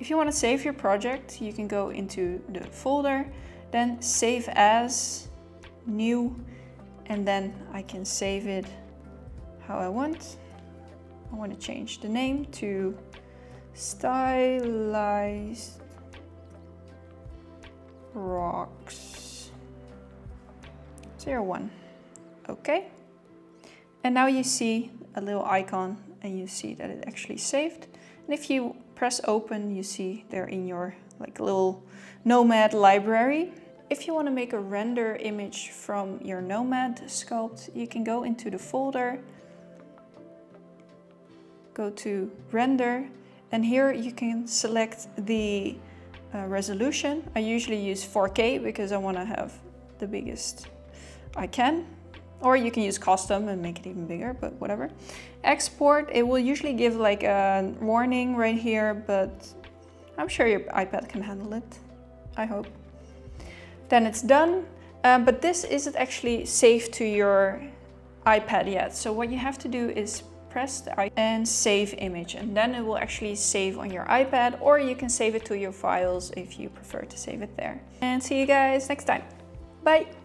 If you want to save your project, you can go into the folder, then save as, new, and then I can save it how I want. I want to change the name to Stylized Rocks 01. Okay. And now you see a little icon and you see that it actually saved. And if you press open, you see they're in your like little Nomad library. If you want to make a render image from your Nomad sculpt, you can go into the folder, go to render, and here you can select the resolution. I usually use 4K because I want to have the biggest I can. Or you can use custom and make it even bigger, but whatever. Export, it will usually give like a warning right here, but I'm sure your iPad can handle it, I hope. Then it's done, but this isn't actually saved to your iPad yet. So what you have to do is press the icon and save image, and then it will actually save on your iPad, or you can save it to your files if you prefer to save it there. And see you guys next time. Bye!